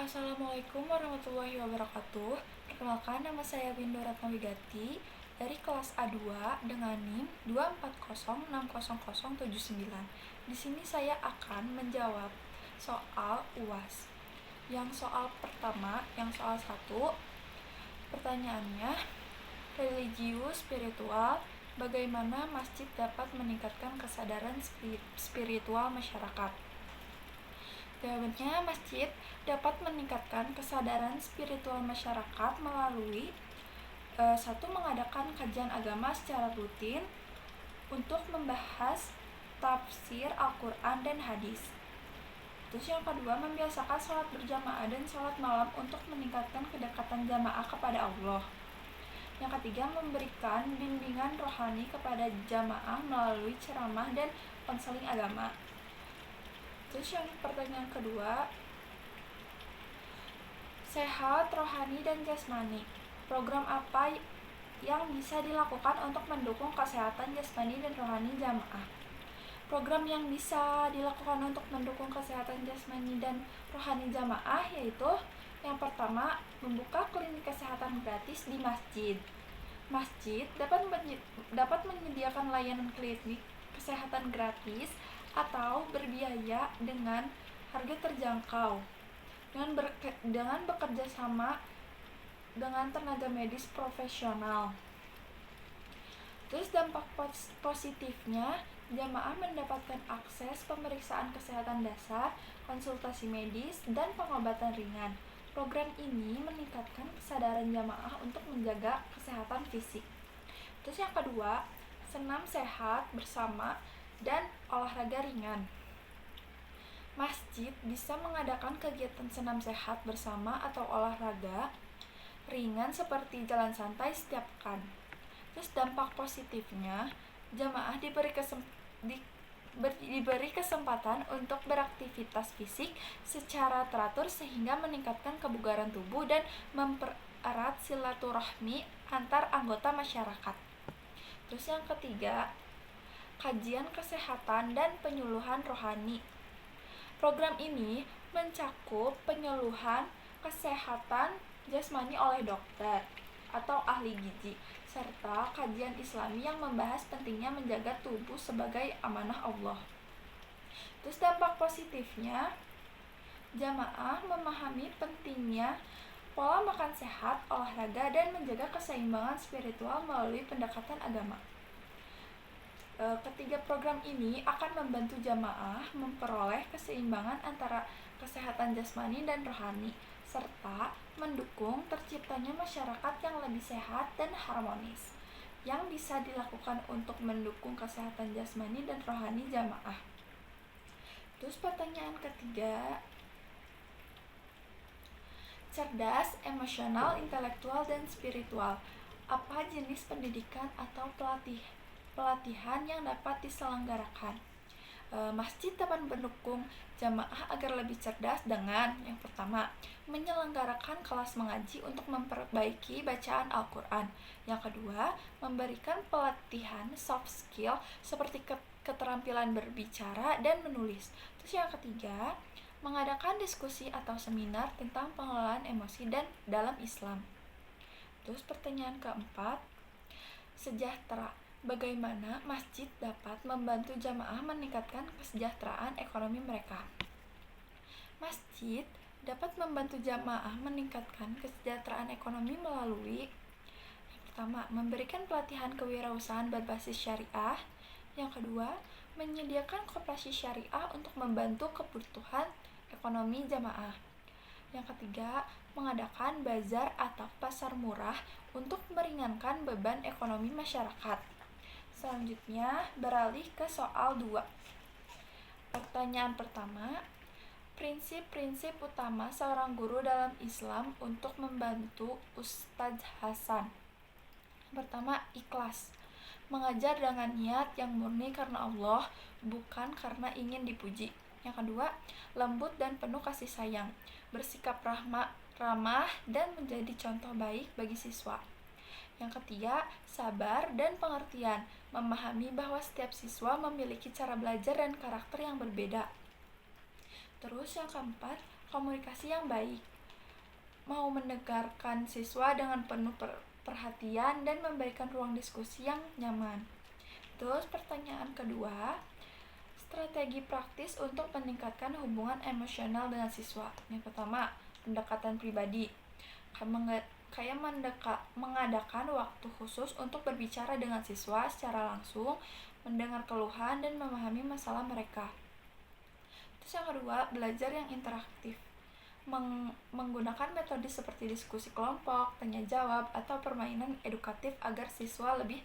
Assalamualaikum warahmatullahi wabarakatuh. Perkenalkan, nama saya Windu Ratnawigati dari kelas A2 dengan NIM 240600079. Di sini saya akan menjawab soal UAS. Yang soal pertama, yang soal 1, pertanyaannya, religius spiritual, bagaimana masjid dapat meningkatkan kesadaran spiritual masyarakat? Jawabannya, masjid dapat meningkatkan kesadaran spiritual masyarakat melalui 1. Mengadakan kajian agama secara rutin untuk membahas tafsir Al-Quran dan hadis. Terus yang kedua, membiasakan sholat berjamaah dan sholat malam untuk meningkatkan kedekatan jamaah kepada Allah. Yang ketiga, memberikan bimbingan rohani kepada jamaah melalui ceramah dan konseling agama. Terus yang pertanyaan kedua, sehat rohani dan jasmani. Program apa yang bisa dilakukan untuk mendukung kesehatan jasmani dan rohani jamaah? Program yang bisa dilakukan untuk mendukung kesehatan jasmani dan rohani jamaah yaitu yang pertama, membuka klinik kesehatan gratis di masjid. Masjid dapat menyediakan layanan klinik kesehatan gratis atau berbiaya dengan harga terjangkau dengan bekerja sama dengan tenaga medis profesional. Terus dampak positifnya, jamaah mendapatkan akses pemeriksaan kesehatan dasar, konsultasi medis, dan pengobatan ringan. Program ini meningkatkan kesadaran jamaah untuk menjaga kesehatan fisik. Terus yang kedua, senam sehat bersama dan olahraga ringan. Masjid bisa mengadakan kegiatan senam sehat bersama atau olahraga ringan seperti jalan santai setiap pekan. Terus dampak positifnya, jamaah diberi kesempatan untuk beraktivitas fisik secara teratur sehingga meningkatkan kebugaran tubuh dan mempererat silaturahmi antar anggota masyarakat. Terus yang ketiga, kajian kesehatan dan penyuluhan rohani. Program ini mencakup penyuluhan kesehatan jasmani oleh dokter atau ahli gizi, serta kajian islami yang membahas pentingnya menjaga tubuh sebagai amanah Allah. Terus dampak positifnya, jamaah memahami pentingnya pola makan sehat, olahraga, dan menjaga keseimbangan spiritual melalui pendekatan agama. Ketiga program ini akan membantu jamaah memperoleh keseimbangan antara kesehatan jasmani dan rohani, serta mendukung terciptanya masyarakat yang lebih sehat dan harmonis. Yang bisa dilakukan untuk mendukung kesehatan jasmani dan rohani jamaah. Terus pertanyaan ketiga, cerdas, emosional, intelektual, dan spiritual. Apa jenis pendidikan atau pelatihan yang dapat diselenggarakan? Masjid dapat mendukung jamaah agar lebih cerdas dengan yang pertama, menyelenggarakan kelas mengaji untuk memperbaiki bacaan Al-Quran. Yang kedua, memberikan pelatihan soft skill seperti keterampilan berbicara dan menulis. Terus yang ketiga, mengadakan diskusi atau seminar tentang pengelolaan emosi dan dalam Islam. Terus pertanyaan keempat, sejahtera. Bagaimana masjid dapat membantu jamaah meningkatkan kesejahteraan ekonomi mereka? Masjid dapat membantu jamaah meningkatkan kesejahteraan ekonomi melalui yang pertama, memberikan pelatihan kewirausahaan berbasis syariah. Yang kedua, menyediakan koperasi syariah untuk membantu kebutuhan ekonomi jamaah. Yang ketiga, mengadakan bazar atau pasar murah untuk meringankan beban ekonomi masyarakat. Selanjutnya, beralih ke soal 2. Pertanyaan pertama, prinsip-prinsip utama seorang guru dalam Islam untuk membantu Ustadz Hasan. Pertama, ikhlas. Mengajar dengan niat yang murni karena Allah, bukan karena ingin dipuji. Yang kedua, lembut dan penuh kasih sayang. Bersikap ramah dan menjadi contoh baik bagi siswa. Yang ketiga, sabar dan pengertian, memahami bahwa setiap siswa memiliki cara belajar dan karakter yang berbeda. Terus yang keempat, komunikasi yang baik, mau mendengarkan siswa dengan penuh perhatian dan memberikan ruang diskusi yang nyaman. Terus pertanyaan kedua, strategi praktis untuk meningkatkan hubungan emosional dengan siswa. Yang pertama, pendekatan pribadi. Kayak mengadakan waktu khusus untuk berbicara dengan siswa secara langsung, mendengar keluhan dan memahami masalah mereka. Terus yang kedua, belajar yang interaktif. Menggunakan metode seperti diskusi kelompok, tanya jawab, atau permainan edukatif agar siswa lebih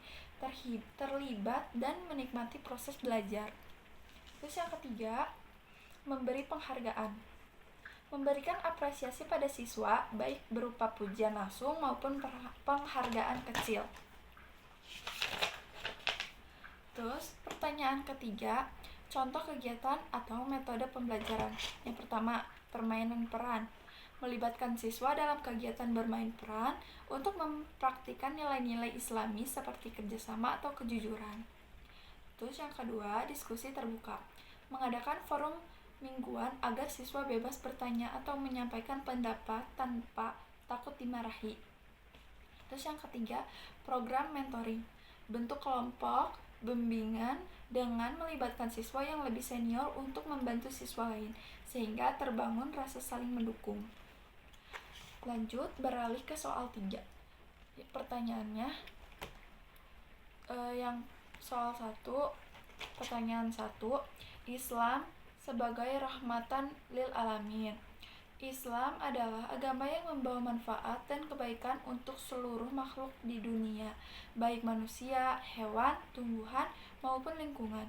terlibat dan menikmati proses belajar. Terus yang ketiga, memberi penghargaan. Memberikan apresiasi pada siswa, baik berupa pujian langsung maupun penghargaan kecil. Terus, pertanyaan ketiga, contoh kegiatan atau metode pembelajaran. Yang pertama, permainan peran. Melibatkan siswa dalam kegiatan bermain peran untuk mempraktikkan nilai-nilai Islami seperti kerjasama atau kejujuran. Terus yang kedua, diskusi terbuka. Mengadakan forum mingguan agar siswa bebas bertanya atau menyampaikan pendapat tanpa takut dimarahi. Terus yang ketiga, program mentoring. Bentuk kelompok bimbingan dengan melibatkan siswa yang lebih senior untuk membantu siswa lain, sehingga terbangun rasa saling mendukung. Lanjut, beralih ke soal 3. Pertanyaannya, yang soal 1, pertanyaan 1, Islam sebagai rahmatan lil alamin. Islam adalah agama yang membawa manfaat dan kebaikan untuk seluruh makhluk di dunia, baik manusia, hewan, tumbuhan, maupun lingkungan.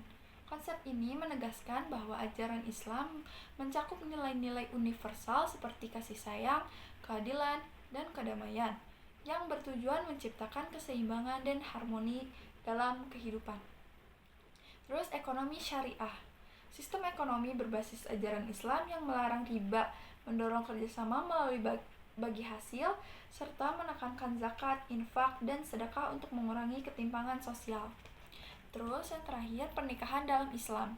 Konsep ini menegaskan bahwa ajaran Islam mencakup nilai-nilai universal seperti kasih sayang, keadilan, dan kedamaian, yang bertujuan menciptakan keseimbangan dan harmoni dalam kehidupan. Terus ekonomi syariah. Sistem ekonomi berbasis ajaran Islam yang melarang riba, mendorong kerjasama melalui bagi hasil, serta menekankan zakat, infak, dan sedekah untuk mengurangi ketimpangan sosial. Terus yang terakhir, pernikahan dalam Islam.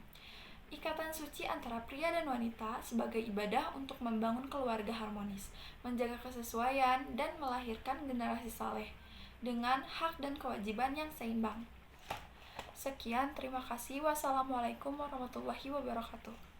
Ikatan suci antara pria dan wanita sebagai ibadah untuk membangun keluarga harmonis, menjaga kesesuaian, dan melahirkan generasi saleh dengan hak dan kewajiban yang seimbang. Sekian, terima kasih. Wassalamualaikum warahmatullahi wabarakatuh.